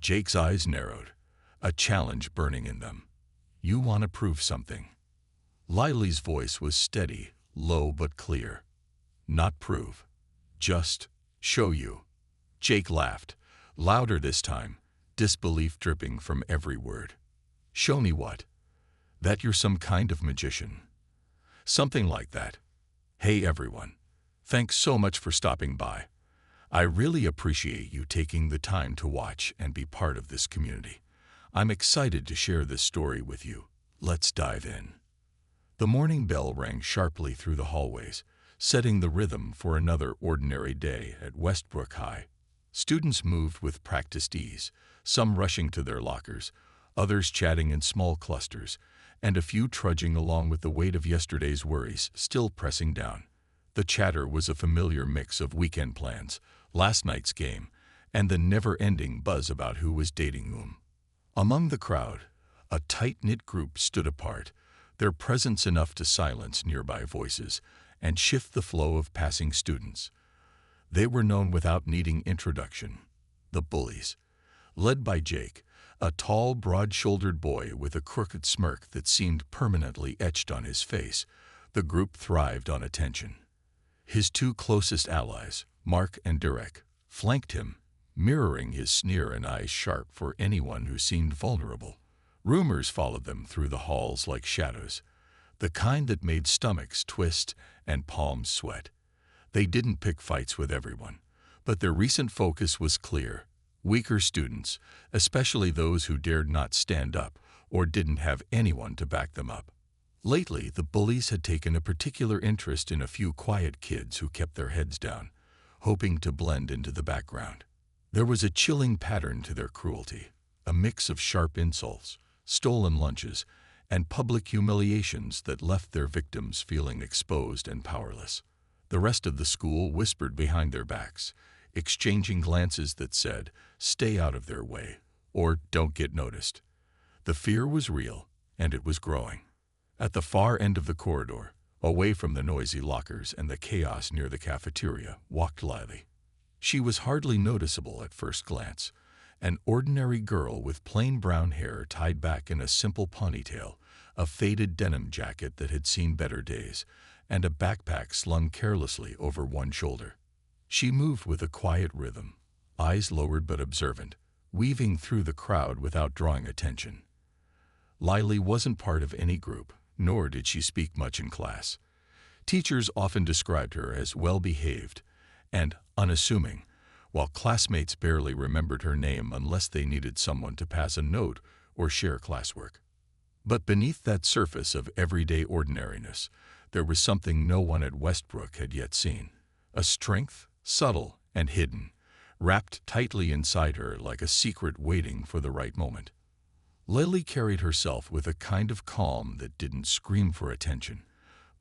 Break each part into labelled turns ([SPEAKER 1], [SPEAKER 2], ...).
[SPEAKER 1] Jake's eyes narrowed, a challenge burning in them. "You want to prove something." Lily's voice was steady, low but clear. "Not prove. Just show you." Jake laughed, louder this time, disbelief dripping from every word. "Show me what? That you're some kind of magician?" "Something like that. Hey everyone. Thanks so much for stopping by. I really appreciate you taking the time to watch and be part of this community. I'm excited to share this story with you. Let's dive in." The morning bell rang sharply through the hallways, setting the rhythm for another ordinary day at Westbrook High. Students moved with practiced ease, some rushing to their lockers, others chatting in small clusters, and a few trudging along with the weight of yesterday's worries still pressing down. The chatter was a familiar mix of weekend plans, last night's game, and the never-ending buzz about who was dating whom. Among the crowd, a tight-knit group stood apart, their presence enough to silence nearby voices and shift the flow of passing students. They were known without needing introduction: the Bullies. Led by Jake, a tall, broad-shouldered boy with a crooked smirk that seemed permanently etched on his face, the group thrived on attention. His two closest allies, Mark and Derek, flanked him, mirroring his sneer and eyes sharp for anyone who seemed vulnerable. Rumors followed them through the halls like shadows, the kind that made stomachs twist and palms sweat. They didn't pick fights with everyone, but their recent focus was clear: weaker students, especially those who dared not stand up or didn't have anyone to back them up. Lately, the Bullies had taken a particular interest in a few quiet kids who kept their heads down, hoping to blend into the background. There was a chilling pattern to their cruelty, a mix of sharp insults, stolen lunches, and public humiliations that left their victims feeling exposed and powerless. The rest of the school whispered behind their backs, exchanging glances that said, "Stay out of their way," or "Don't get noticed." The fear was real, and it was growing. At the far end of the corridor, away from the noisy lockers and the chaos near the cafeteria, walked Lily. She was hardly noticeable at first glance, an ordinary girl with plain brown hair tied back in a simple ponytail, a faded denim jacket that had seen better days, and a backpack slung carelessly over one shoulder. She moved with a quiet rhythm, eyes lowered but observant, weaving through the crowd without drawing attention. Lily wasn't part of any group, nor did she speak much in class. Teachers often described her as well-behaved and unassuming, while classmates barely remembered her name unless they needed someone to pass a note or share classwork. But beneath that surface of everyday ordinariness, there was something no one at Westbrook had yet seen: a strength, subtle and hidden, wrapped tightly inside her like a secret waiting for the right moment. Lily carried herself with a kind of calm that didn't scream for attention,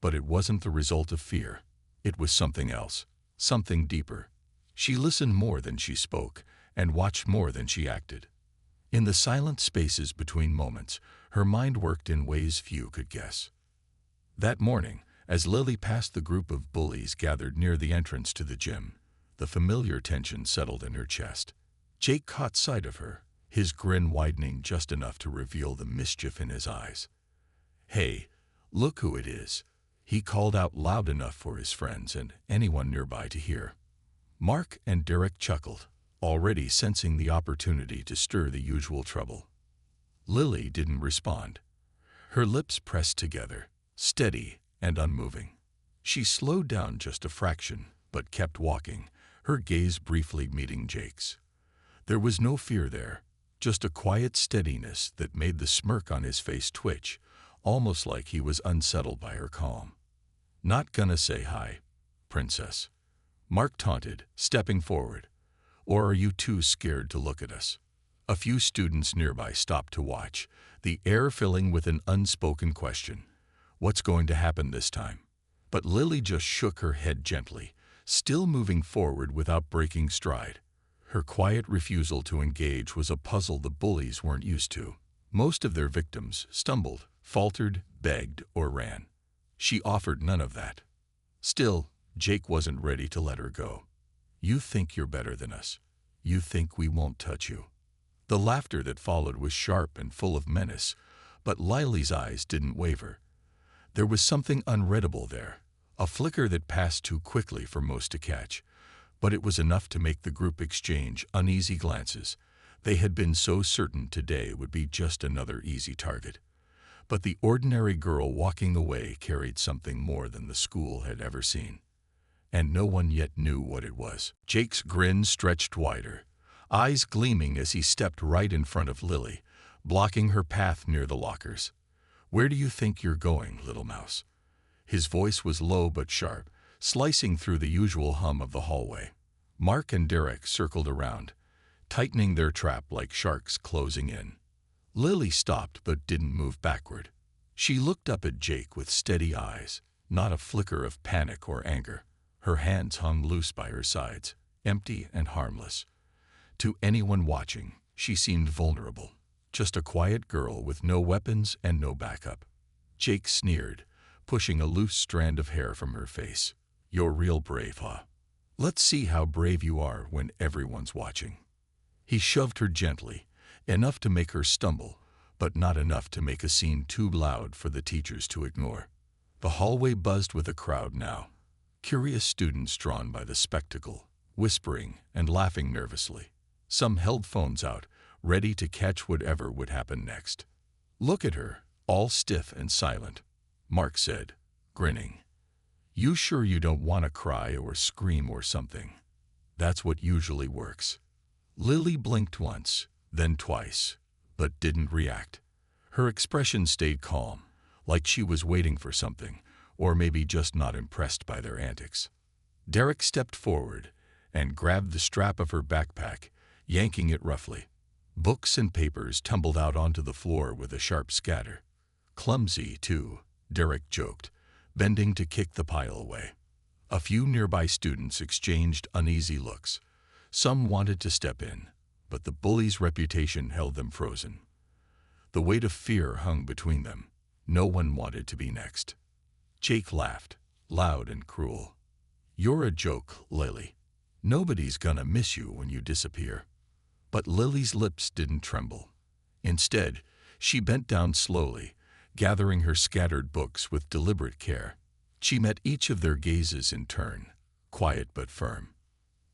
[SPEAKER 1] but it wasn't the result of fear. It was something else, something deeper. She listened more than she spoke, and watched more than she acted. In the silent spaces between moments, her mind worked in ways few could guess. That morning, as Lily passed the group of bullies gathered near the entrance to the gym, the familiar tension settled in her chest. Jake caught sight of her, his grin widening just enough to reveal the mischief in his eyes. "Hey, look who it is," he called out loud enough for his friends and anyone nearby to hear. Mark and Derek chuckled, already sensing the opportunity to stir the usual trouble. Lily didn't respond. Her lips pressed together, steady and unmoving. She slowed down just a fraction, but kept walking, her gaze briefly meeting Jake's. There was no fear there, just a quiet steadiness that made the smirk on his face twitch, almost like he was unsettled by her calm. "Not gonna say hi, princess?" Mark taunted, stepping forward. "Or are you too scared to look at us?" A few students nearby stopped to watch, the air filling with an unspoken question. What's going to happen this time? But Lily just shook her head gently, still moving forward without breaking stride. Her quiet refusal to engage was a puzzle the bullies weren't used to. Most of their victims stumbled, faltered, begged, or ran. She offered none of that. Still, Jake wasn't ready to let her go. "You think you're better than us. You think we won't touch you." The laughter that followed was sharp and full of menace, but Lily's eyes didn't waver. There was something unreadable there, a flicker that passed too quickly for most to catch, but it was enough to make the group exchange uneasy glances. They had been so certain today would be just another easy target. But the ordinary girl walking away carried something more than the school had ever seen. And no one yet knew what it was. Jake's grin stretched wider, eyes gleaming as he stepped right in front of Lily, blocking her path near the lockers. "Where do you think you're going, little mouse?" His voice was low but sharp, slicing through the usual hum of the hallway. Mark and Derek circled around, tightening their trap like sharks closing in. Lily stopped but didn't move backward. She looked up at Jake with steady eyes, not a flicker of panic or anger. Her hands hung loose by her sides, empty and harmless. To anyone watching, she seemed vulnerable, just a quiet girl with no weapons and no backup. Jake sneered, pushing a loose strand of hair from her face. "You're real brave, huh? Let's see how brave you are when everyone's watching." He shoved her gently, enough to make her stumble, but not enough to make a scene too loud for the teachers to ignore. The hallway buzzed with a crowd now, curious students drawn by the spectacle, whispering and laughing nervously. Some held phones out, ready to catch whatever would happen next. "Look at her, all stiff and silent," Mark said, grinning. "You sure you don't want to cry or scream or something? That's what usually works." Lily blinked once, then twice, but didn't react. Her expression stayed calm, like she was waiting for something, or maybe just not impressed by their antics. Derek stepped forward and grabbed the strap of her backpack, yanking it roughly. Books and papers tumbled out onto the floor with a sharp scatter. "Clumsy, too," Derek joked, bending to kick the pile away. A few nearby students exchanged uneasy looks. Some wanted to step in, but the bully's reputation held them frozen. The weight of fear hung between them. No one wanted to be next. Jake laughed, loud and cruel. "You're a joke, Lily. Nobody's gonna miss you when you disappear." But Lily's lips didn't tremble. Instead, she bent down slowly, gathering her scattered books with deliberate care. She met each of their gazes in turn, quiet but firm.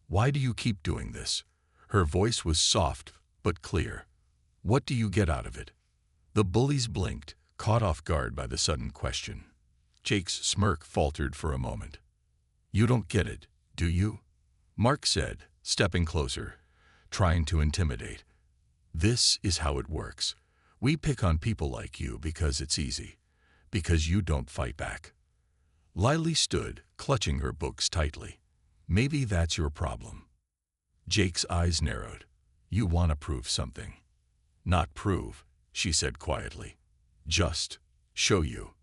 [SPEAKER 1] "Why do you keep doing this?" Her voice was soft but clear. "What do you get out of it?" The bullies blinked, caught off guard by the sudden question. Jake's smirk faltered for a moment. "You don't get it, do you?" Mark said, stepping closer, trying to intimidate. "This is how it works. We pick on people like you because it's easy, because you don't fight back." Lily stood, clutching her books tightly. "Maybe that's your problem." Jake's eyes narrowed. "You want to prove something." "Not prove," she said quietly. "Just show you."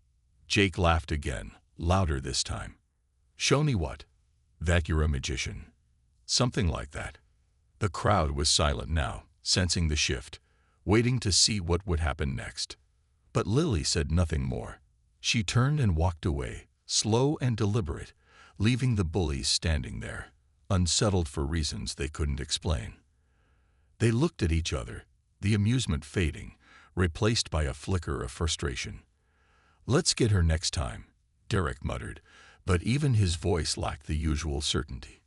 [SPEAKER 1] Jake laughed again, louder this time. "Show me what?" "That you're a magician." "Something like that." The crowd was silent now, sensing the shift, waiting to see what would happen next. But Lily said nothing more. She turned and walked away, slow and deliberate, leaving the bullies standing there, unsettled for reasons they couldn't explain. They looked at each other, the amusement fading, replaced by a flicker of frustration. "Let's get her next time," Derek muttered, but even his voice lacked the usual certainty.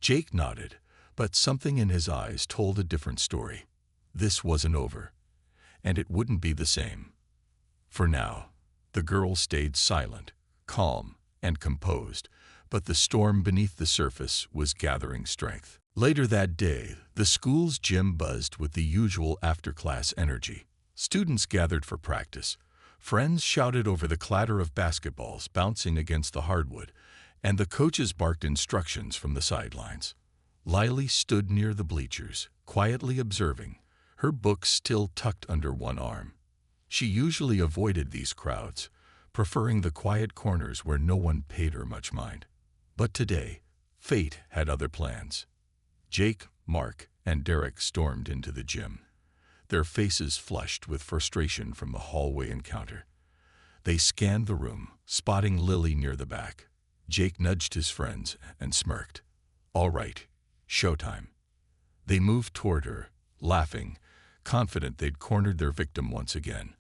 [SPEAKER 1] Jake nodded, but something in his eyes told a different story. This wasn't over, and it wouldn't be the same. For now, the girl stayed silent, calm, and composed, but the storm beneath the surface was gathering strength. Later that day, the school's gym buzzed with the usual after-class energy. Students gathered for practice. Friends shouted over the clatter of basketballs bouncing against the hardwood, and the coaches barked instructions from the sidelines. Lily stood near the bleachers, quietly observing, her books still tucked under one arm. She usually avoided these crowds, preferring the quiet corners where no one paid her much mind. But today, fate had other plans. Jake, Mark, and Derek stormed into the gym, their faces flushed with frustration from the hallway encounter. They scanned the room, spotting Lily near the back. Jake nudged his friends and smirked. "All right, showtime." They moved toward her, laughing, confident they'd cornered their victim once again.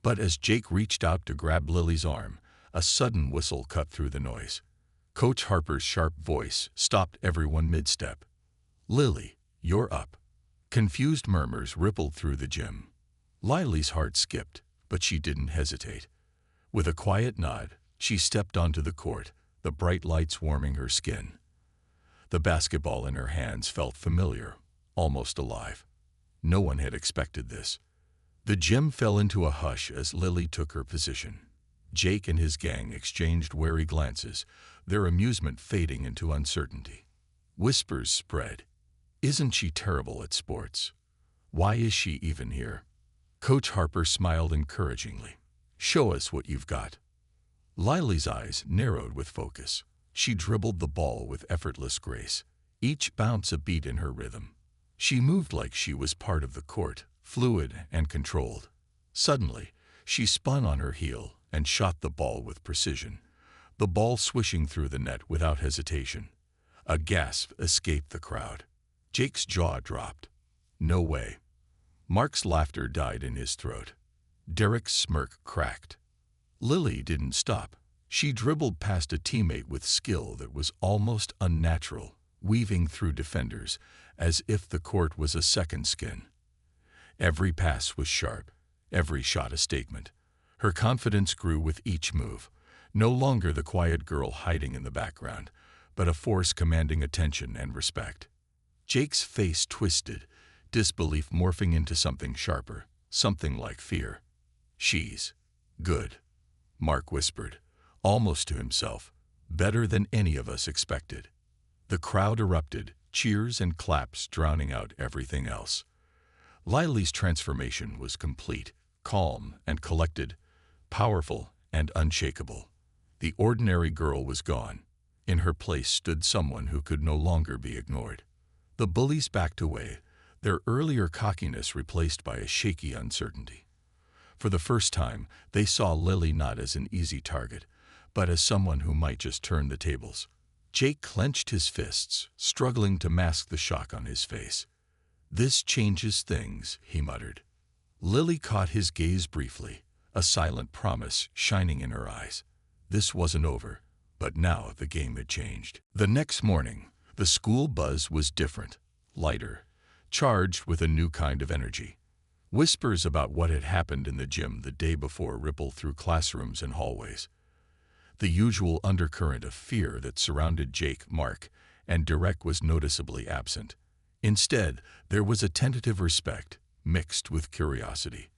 [SPEAKER 1] But as Jake reached out to grab Lily's arm, a sudden whistle cut through the noise. Coach Harper's sharp voice stopped everyone mid-step. "Lily, you're up." Confused murmurs rippled through the gym. Lily's heart skipped, but she didn't hesitate. With a quiet nod, she stepped onto the court, the bright lights warming her skin. The basketball in her hands felt familiar, almost alive. No one had expected this. The gym fell into a hush as Lily took her position. Jake and his gang exchanged wary glances, their amusement fading into uncertainty. Whispers spread. "Isn't she terrible at sports? Why is she even here?" Coach Harper smiled encouragingly. "Show us what you've got." Lily's eyes narrowed with focus. She dribbled the ball with effortless grace, each bounce a beat in her rhythm. She moved like she was part of the court, fluid and controlled. Suddenly, she spun on her heel and shot the ball with precision, the ball swishing through the net without hesitation. A gasp escaped the crowd. Jake's jaw dropped. "No way." Mark's laughter died in his throat. Derek's smirk cracked. Lily didn't stop. She dribbled past a teammate with skill that was almost unnatural, weaving through defenders as if the court was a second skin. Every pass was sharp, every shot a statement. Her confidence grew with each move, no longer the quiet girl hiding in the background, but a force commanding attention and respect. Jake's face twisted, disbelief morphing into something sharper, something like fear. "She's good," Mark whispered, almost to himself, "better than any of us expected." The crowd erupted, cheers and claps drowning out everything else. Lily's transformation was complete, calm and collected, powerful and unshakable. The ordinary girl was gone. In her place stood someone who could no longer be ignored. The bullies backed away, their earlier cockiness replaced by a shaky uncertainty. For the first time, they saw Lily not as an easy target, but as someone who might just turn the tables. Jake clenched his fists, struggling to mask the shock on his face. "This changes things," he muttered. Lily caught his gaze briefly, a silent promise shining in her eyes. This wasn't over, but now the game had changed. The next morning, the school buzz was different, lighter, charged with a new kind of energy. Whispers about what had happened in the gym the day before rippled through classrooms and hallways. The usual undercurrent of fear that surrounded Jake, Mark, and Derek was noticeably absent. Instead, there was a tentative respect, mixed with curiosity.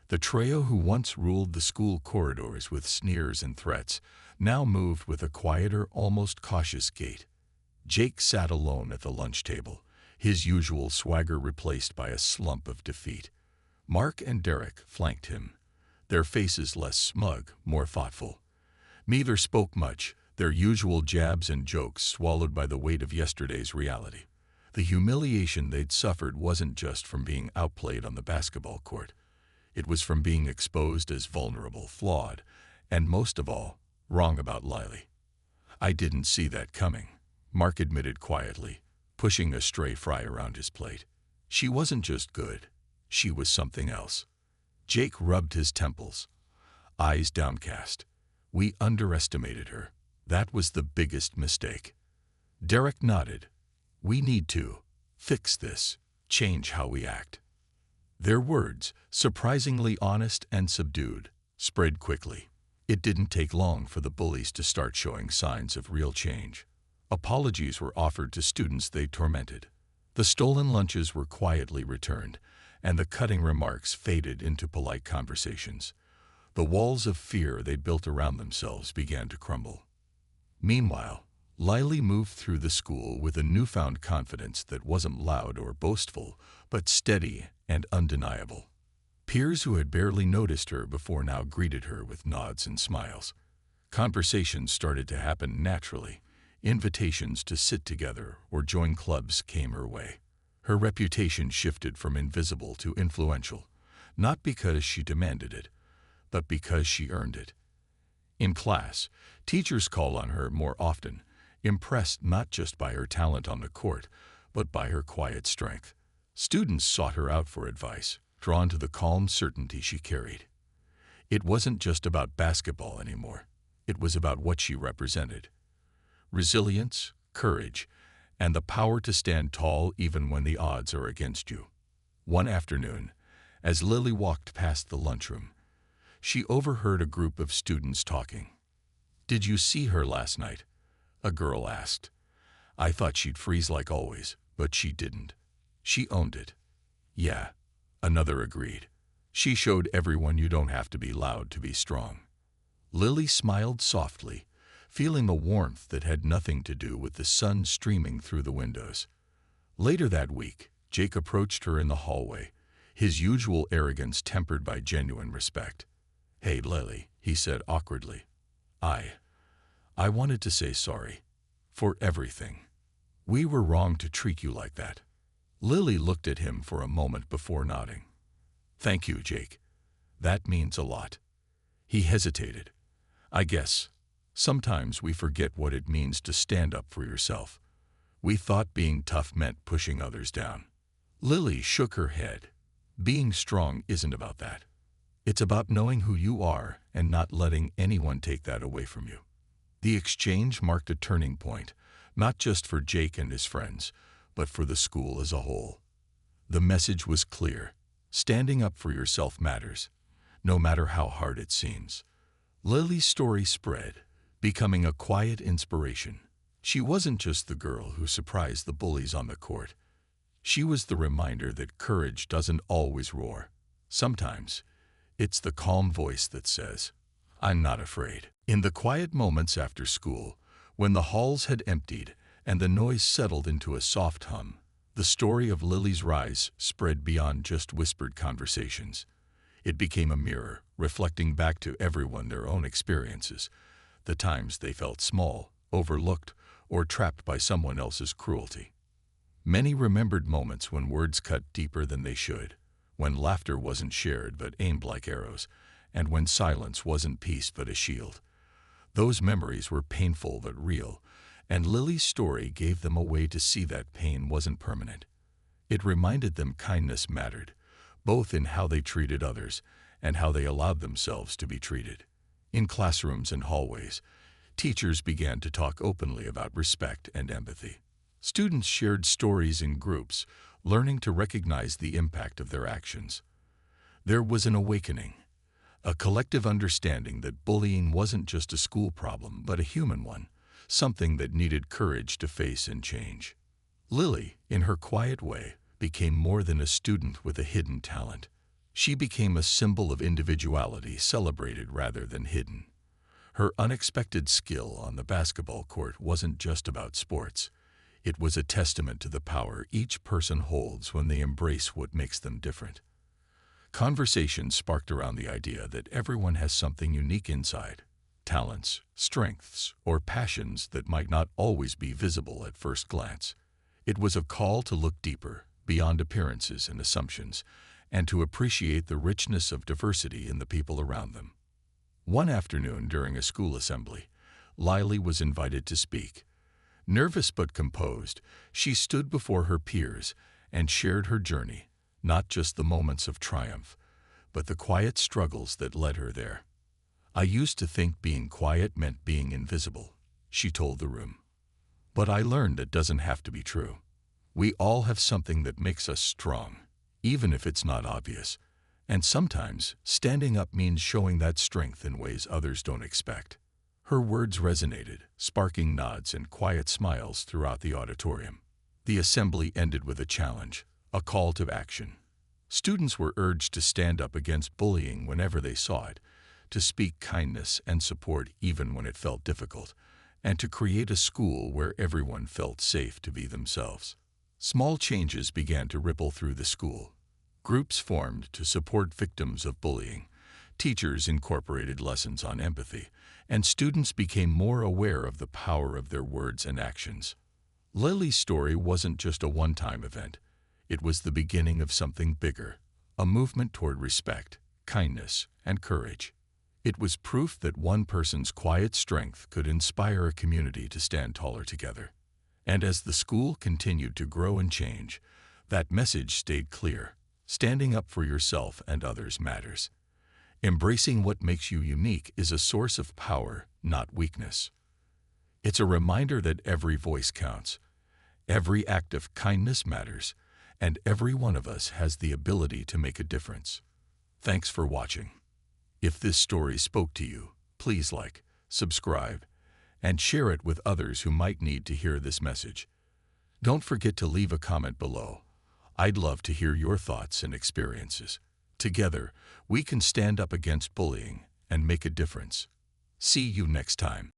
[SPEAKER 1] The trio who once ruled the school corridors with sneers and threats now moved with a quieter, almost cautious gait. Jake sat alone at the lunch table, his usual swagger replaced by a slump of defeat. Mark and Derek flanked him, their faces less smug, more thoughtful. Neither spoke much, their usual jabs and jokes swallowed by the weight of yesterday's reality. The humiliation they'd suffered wasn't just from being outplayed on the basketball court. It was from being exposed as vulnerable, flawed, and most of all, wrong about Lily. "I didn't see that coming," Mark admitted quietly, pushing a stray fry around his plate. "She wasn't just good. She was something else." Jake rubbed his temples, eyes downcast. "We underestimated her. That was the biggest mistake." Derek nodded. "We need to fix this, change how we act." Their words, surprisingly honest and subdued, spread quickly. It didn't take long for the bullies to start showing signs of real change. Apologies were offered to students they tormented. The stolen lunches were quietly returned, and the cutting remarks faded into polite conversations. The walls of fear they built around themselves began to crumble. Meanwhile, Lily moved through the school with a newfound confidence that wasn't loud or boastful, but steady and undeniable. Peers who had barely noticed her before now greeted her with nods and smiles. Conversations started to happen naturally. Invitations to sit together or join clubs came her way. Her reputation shifted from invisible to influential, not because she demanded it, but because she earned it. In class, teachers called on her more often, impressed not just by her talent on the court, but by her quiet strength. Students sought her out for advice, drawn to the calm certainty she carried. It wasn't just about basketball anymore. It was about what she represented: resilience, courage, and the power to stand tall even when the odds are against you. One afternoon, as Lily walked past the lunchroom, she overheard a group of students talking. "Did you see her last night?" a girl asked. "I thought she'd freeze like always, but she didn't. She owned it." "Yeah," another agreed. "She showed everyone you don't have to be loud to be strong." Lily smiled softly, feeling the warmth that had nothing to do with the sun streaming through the windows. Later that week, Jake approached her in the hallway, his usual arrogance tempered by genuine respect. "Hey, Lily," he said awkwardly. I wanted to say sorry. For everything. We were wrong to treat you like that." Lily looked at him for a moment before nodding. "Thank you, Jake. That means a lot." He hesitated. "I guess sometimes we forget what it means to stand up for yourself. We thought being tough meant pushing others down." Lily shook her head. "Being strong isn't about that. It's about knowing who you are and not letting anyone take that away from you." The exchange marked a turning point, not just for Jake and his friends, but for the school as a whole. The message was clear: standing up for yourself matters, no matter how hard it seems. Lily's story spread, becoming a quiet inspiration. She wasn't just the girl who surprised the bullies on the court. She was the reminder that courage doesn't always roar. Sometimes, it's the calm voice that says, "I'm not afraid." In the quiet moments after school, when the halls had emptied and the noise settled into a soft hum, the story of Lily's rise spread beyond just whispered conversations. It became a mirror, reflecting back to everyone their own experiences, the times they felt small, overlooked, or trapped by someone else's cruelty. Many remembered moments when words cut deeper than they should, when laughter wasn't shared but aimed like arrows, and when silence wasn't peace but a shield. Those memories were painful but real, and Lily's story gave them a way to see that pain wasn't permanent. It reminded them kindness mattered, both in how they treated others and how they allowed themselves to be treated. In classrooms and hallways, teachers began to talk openly about respect and empathy. Students shared stories in groups, learning to recognize the impact of their actions. There was an awakening, a collective understanding that bullying wasn't just a school problem, but a human one, something that needed courage to face and change. Lily, in her quiet way, became more than a student with a hidden talent. She became a symbol of individuality celebrated rather than hidden. Her unexpected skill on the basketball court wasn't just about sports. It was a testament to the power each person holds when they embrace what makes them different. Conversations sparked around the idea that everyone has something unique inside, talents, strengths, or passions that might not always be visible at first glance. It was a call to look deeper, beyond appearances and assumptions, and to appreciate the richness of diversity in the people around them. One afternoon during a school assembly, Lily was invited to speak. Nervous but composed, she stood before her peers and shared her journey, not just the moments of triumph, but the quiet struggles that led her there. "I used to think being quiet meant being invisible," she told the room. "But I learned it doesn't have to be true. We all have something that makes us strong, even if it's not obvious. And sometimes, standing up means showing that strength in ways others don't expect." Her words resonated, sparking nods and quiet smiles throughout the auditorium. The assembly ended with a challenge, a call to action. Students were urged to stand up against bullying whenever they saw it, to speak kindness and support even when it felt difficult, and to create a school where everyone felt safe to be themselves. Small changes began to ripple through the school. Groups formed to support victims of bullying. Teachers incorporated lessons on empathy, and students became more aware of the power of their words and actions. Lily's story wasn't just a one-time event. It was the beginning of something bigger, a movement toward respect, kindness, and courage. It was proof that one person's quiet strength could inspire a community to stand taller together. And as the school continued to grow and change, That message stayed clear. Standing up for yourself and others matters. Embracing what makes you unique is a source of power, not weakness. It's a reminder that every voice counts, every act of kindness matters, and every one of us has the ability to make a difference. Thanks for watching. If this story spoke to you, please like, subscribe, and share it with others who might need to hear this message. Don't forget to leave a comment below. I'd love to hear your thoughts and experiences. Together, we can stand up against bullying and make a difference. See you next time.